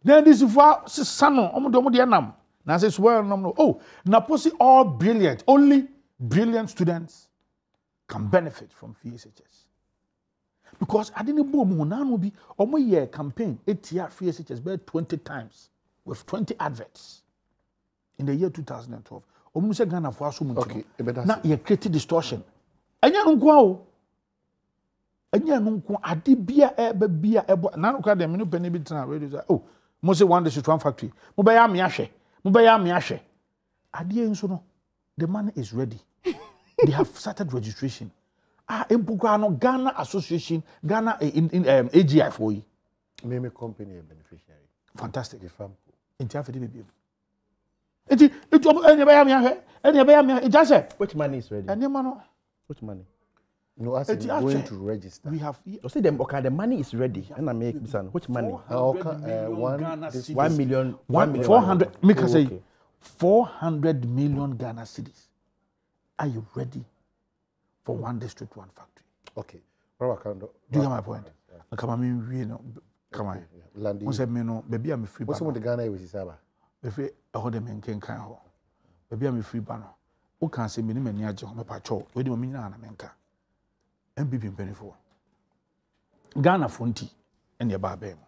Then this for sano omo de nam na say swear no oh na posi all brilliant only brilliant students can benefit from free SHS. Because I didn't boom now no be omo year campaign 8 year free SHS by 20 times with 20 adverts in the year 2012. Omo say Ghana for aso okay, na ye create distortion. Anya no kwa o. Anya no kwa ade bia eba bia ebo na no kwa dem no pene bi tena radio say oh mo say one district one factory. Mo be ya me ahwe. Ade enso no the money is ready. They have started registration. Empugano Ghana Association, Ghana in AGI for you. Name a company a beneficiary. fantastic. Ifam. Inti afedi baby. Inti any be am here. It just say which money is ready? Any man no. Which money? No, as going to register. We have You see them okay, the money is ready. And I make this which money? 1 million 400 make us say 400 million Ghana cedis. Are you ready for one district, one factory? Okay. Do you get my point? Come on, we no. Come on. Who said me no? Baby, I'm free. What's some of the Ghana with Saba? Baby, I hold them in Ken Kan. Baby, I'm free banner. Who can say me ni ajo me pacho? We do me na menka. MPP mpanyfo. Ghana fonti ene ba ba mu.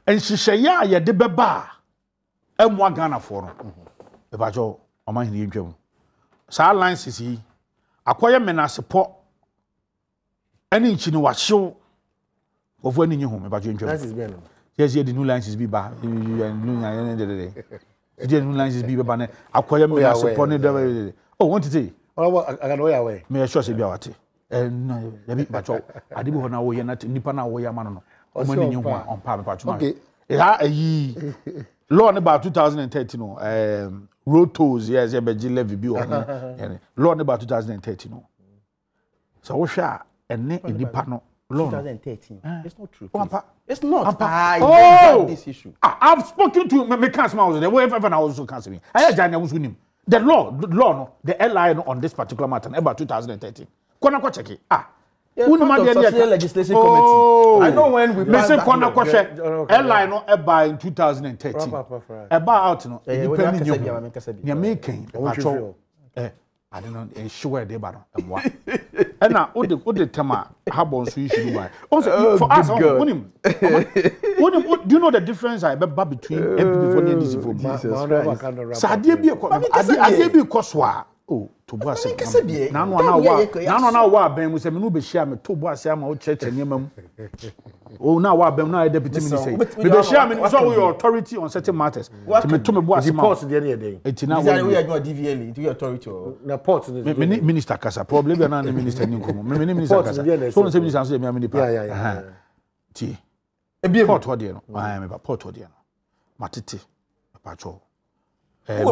Enhihyeya ye de beba emwa Ghana fo no. Me pacho o ma hini ntwam. Sa alliances yi akoye menasepo ene nchini wa hyew ofu ani nyi ho me pacho ntwam. Licenses be no. Yes, the new licenses be ba. The new licenses be ba na akoye menasepo ne oh, want to say? Oh, I can know your way. Me sure say be awate. No, ya bi pacho. Ade bi ho na wo ye na nipa na wo ye ma no. O ma ni ho on pa me pacho. Okay. Ha ayi. Law about 2013 no. Road tolls yes, e be gi levy bi on. Law about 2013 no. So wo hwa ene nipa no. Law 2013. It's not true. It's not. This issue. I've spoken to me council was there. Whoever I also council me. I Janya was with him. The law no, the LI no, on this particular matter about 2013. Kona ko check it. Legislation committee. I know when we listen kona ko check. LI no about in 2013. About out no. You making patrol. I don't know sure they ba no. And now o the tema habon so issue why. Also for us onim. Do you know the difference I be between MPP for and DC for? Sadie bi ko so a oh to bo ase. Na no wa ben mu se me no be share me to bo ase ama o church nyema mu. Oh na wa ben na deputy minister. Me be share me so we authority on certain matters. Me to me bo ase ma. Report there dey. Etina we are doing DVL into authority or na port minister kasa problem na minister ni nkomo. Me minister kasa. So no say minister so me am ni pa. Yeah. Ti. E port ho dey no. Ah me ba port ho dey no. Matete. Pacho.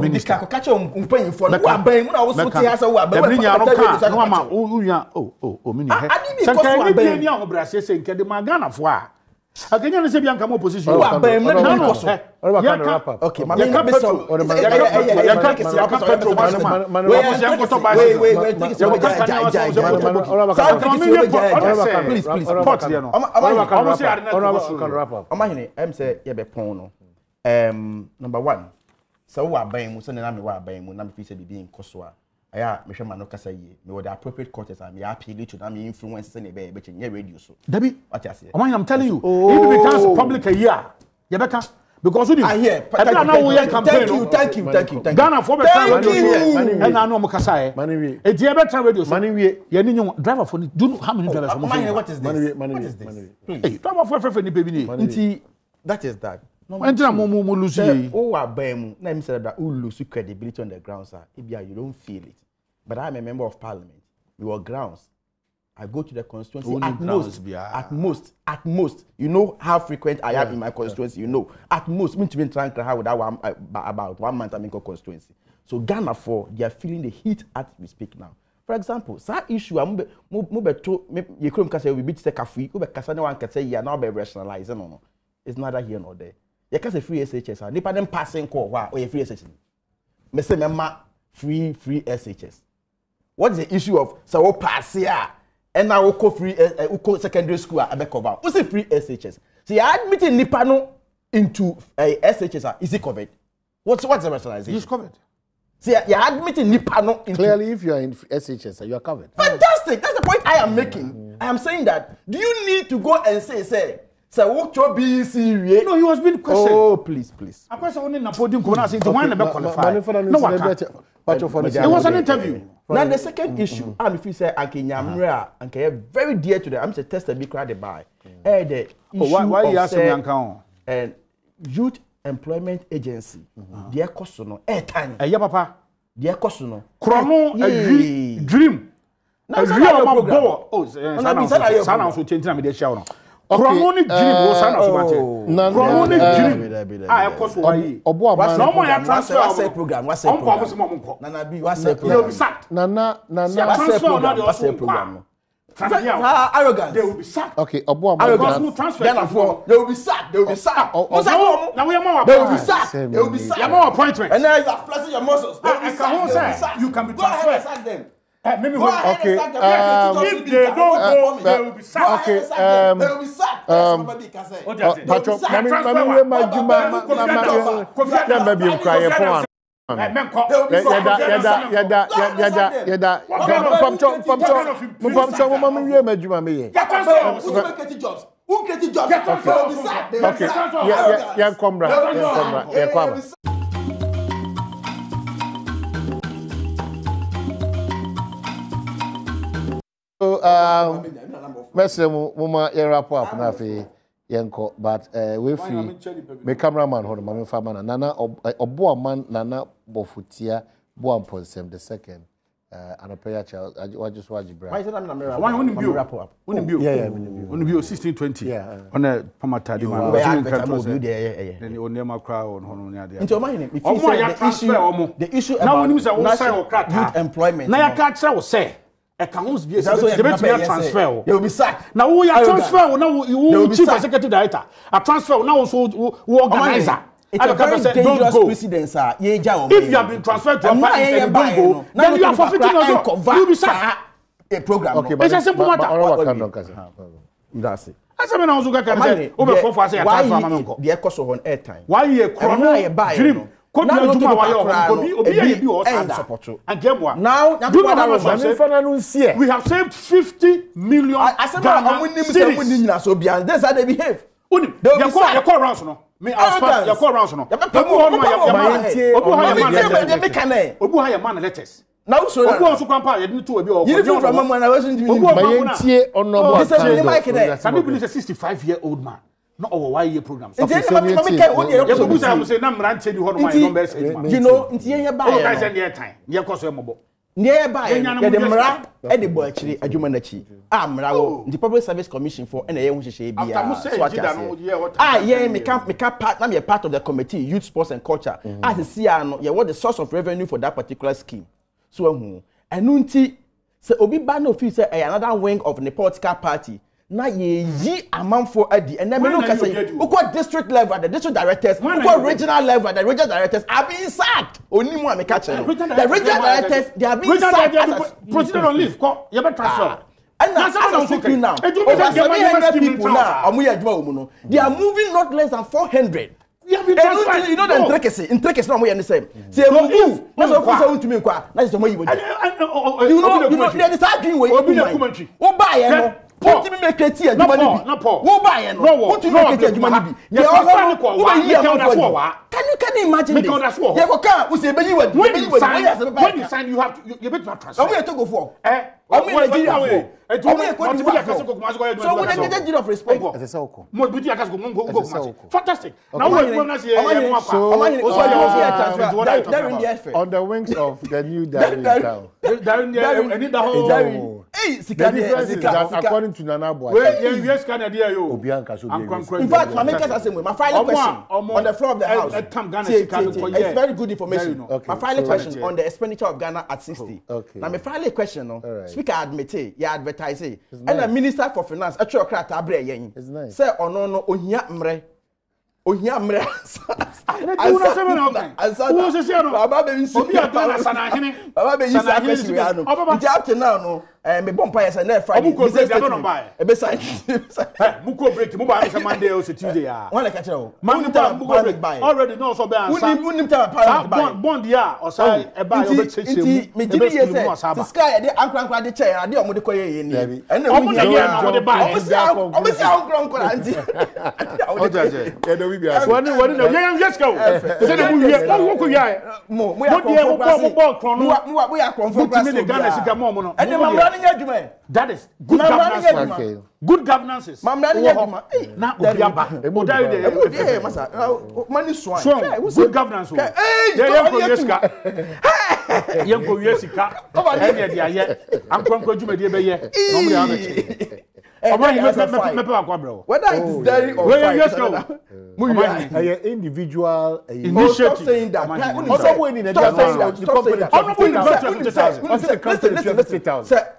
Minister ko kache mpanyin no wa ban mu na wo so ti asa wa ban no ama unya mini he sanka ni bi ni ahobrase se nke de magana fo a akenya ne se bi anka mo opposition wa ban mu na ko so okay ma me ya petrol number 1 so wa ban mu so na me wa ban mu na me fi se bibi nkoso a aya me hwe ma no kasa yie me the appropriate quarters am ya appeal to na me influence se na be be chenye radio so dabi what you say I'm telling you if it becomes public a year you better because you I hear thank you Ghana for be radio so and I know mo kasa e e die be radio so mani wie ye ni driver for do you know how many drivers for what is this mani hey driver for ni baby ni nti that is that Entina mo lose ye. Oh wa ban mu na me say that we lose credibility on the grounds sir. If you don't feel it. But I'm a member of parliament. We were grounds. I go to the constituency at most. You know how frequent I am in my constituency, you know. At most, me to be trying to have about 1 month I'm in constituency. So Ghana for they are feeling the heat as we speak now. For example, that issue I'm you couldn't say we beat the cafe, we kasa no one can say you are now be rationalizing no. It's neither here nor there. You can say free SHS. Nipa dem passing call wa or free SHS. Me say memma free SHS. What is the issue of so pass here and now go free secondary school at cover? What's the free SHS? See, I admitting nipa no into SHS is it covered? What's the rationalization? It's covered. See, you're admitting nipa no into clearly if you are in SHS you are covered. Fantastic. That's the point I am making. I am saying that do you need to go and say so what your BC? No, he was being questioned. Oh, please. A question only na podium ko na say why na be qualify. No, it was an interview. Now the second issue, I'm if you say anke nyamre a anke very dear to them. I'm say test be cry the buy. The issue why you ask me anka on? And youth employment agency. Their cost no time. Yeah, papa. Their cost no. Chrono dream. Now, oh, sana so 20 na me dey share no. Kromoni dream wo sana so bate. Kromoni dream. Ah, e koso wayi. Obo What's no more transfer program. What's program? Nana bi what's program? They will be sacked. Nana What's program? Arrogance. They will be sacked. Okay, Obo transfer. They will be sacked. They will be sacked. Now we are They will be sacked. They will be sacked. You more appointment. And now you are flexing your muscles. They will be sacked. You can be transferred. Sack them. Maybe okay. If they don't go, they will be sacked. Okay. They will be sacked. Somebody can say. Patrick, Mama, you wrap up now for Yanko, but we free. My cameraman, hold on, my family. Nana, Obo man, Nana Bofutia, Mpensenpensenmu the second. And a prayer child. I just watch you, bro. Why is that number? Why only view? Only view. Yeah, only view 1620. Yeah. On a Pamatadi man. Then you never cry on there. Into my name. The issue now about youth employment. Now you can't say. A council be transfer. They will be sacked. Now we are transfer. Now you chief executive director. A transfer now also organizer. It's a very dangerous precedent, sir. If you have been transferred to a party and don't go, then you are forfeiting your job. You will be sacked. A program. Okay, it's a simple matter. That's it. I said, I was going to say, over 4 hours, the echoes of on airtime. Why you a dream? Could be a Juma, now, we have saved 50 million. I said, that's how they behave. You call Ransom. Me, I'll you call Ransom. Obu man letters. Now, so Obu also compare you to a you from when I wasn't doing Can you believe a 65-year-old man? Not over 1 year program. You know, nearby, the Mara, edible actually, a human achi. The Public Service Commission for any young shape. I'm a part of the committee, youth, sports, and culture. As a CR, you what the source of revenue for that particular scheme. So, and Nunti, so Obi Ban officer, another wing of the political party. Na ye amount for Eddie, and then we look at say, district level, the district directors, regional level, the regional directors are being sacked. Only one me catch them. The regional directors, they are being sacked. Proceed on leave. You better transfer. And now, as I'm speaking now, over 700 people now, they are moving not less than 400. You know the intricacy now we understand. Say move. That's what for to me kwa. That's the way you would. You know there is arguing way. Who buy no? What me make it here? Who buy no? What you make it here? Can you imagine this? Yeah, okay. We say when you sign you have to you better transfer. How many to go for? So we get of respect. Fantastic. Now on the wings of the new town. The difference is that according to Nana Boy, in fact, my final question on the floor of the house. It's very good information. My final question on the expenditure of Ghana at 60. Now my final question, Speaker admit, you advertise, and the Minister for Finance, a chokra tabre yen. Say, oh no, ohia mre. Ohia mre. Baba baby, now, me bomb yes and Friday. Muko break, Muba Monday or Tuesday. One like a already knows so bad. Bond, yeah, or say about the sky, the uncle, the chair, I didn't want to call you in. And that is good governance. Okay. Good governance. Now, money swine. Good governance. Whether it's dairy or fried. Individual Stop saying that.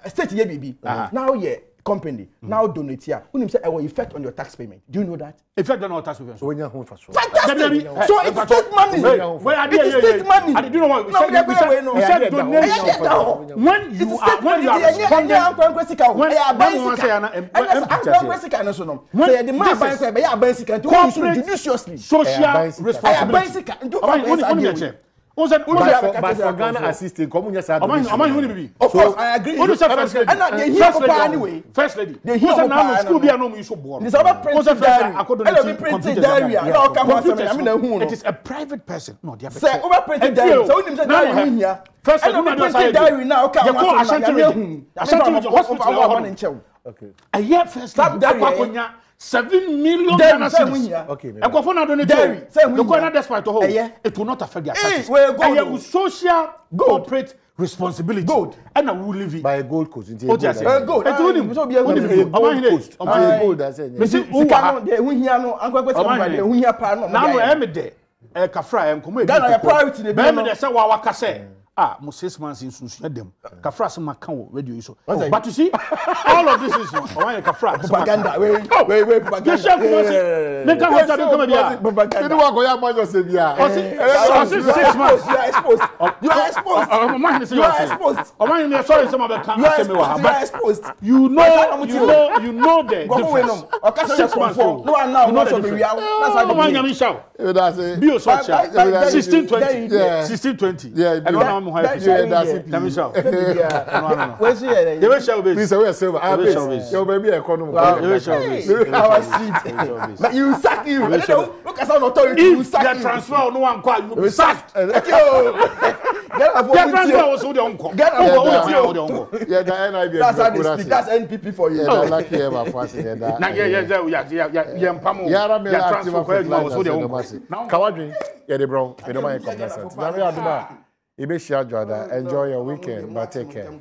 State here, baby. Now, yeah. Company now donate here. When you say a effect on your tax payment, do you know that? Effect on our tax payment. So when you're home for fantastic. So it's state money. It's state money. I do know what we said donation. When you are responding, social responsibility. But for Ghana assisting, of course, I agree. First lady. They hear now school be no so born. It is a private person. No, they are. Say over printed diary. So you say now first diary now okay. A year first lady. 7 million Ghana cedis. Okay. A governor donate the governor despite all. It will not affect their taxes. And social corporate responsibility. Gold. And I will live by a gold coast. Gold. Gold. Mo 6 months in Susan them. Kafra some account radio so. But you see, all of this is one Kafra propaganda. Wait, propaganda. They can't watch them come here. They don't go ya man say bia. 6 months. You are exposed. You are exposed. Sorry some of the can say me wa. But you know the difference. 6 months. No one now not to be real. That's how you shout. That's it. Be so 1620. 1620. Yeah. Where's the your baby economy. But you sack you. Look at some authority. You sack transfer no one quite you sacked. Get transfer also the uncle. Yeah, the NIB. That's how they speak. That's NPP for you. Yeah, lucky ever fast. Yeah. Kawadri, yeah, the brown. We don't mind conversation. Enjoy your weekend, but take care.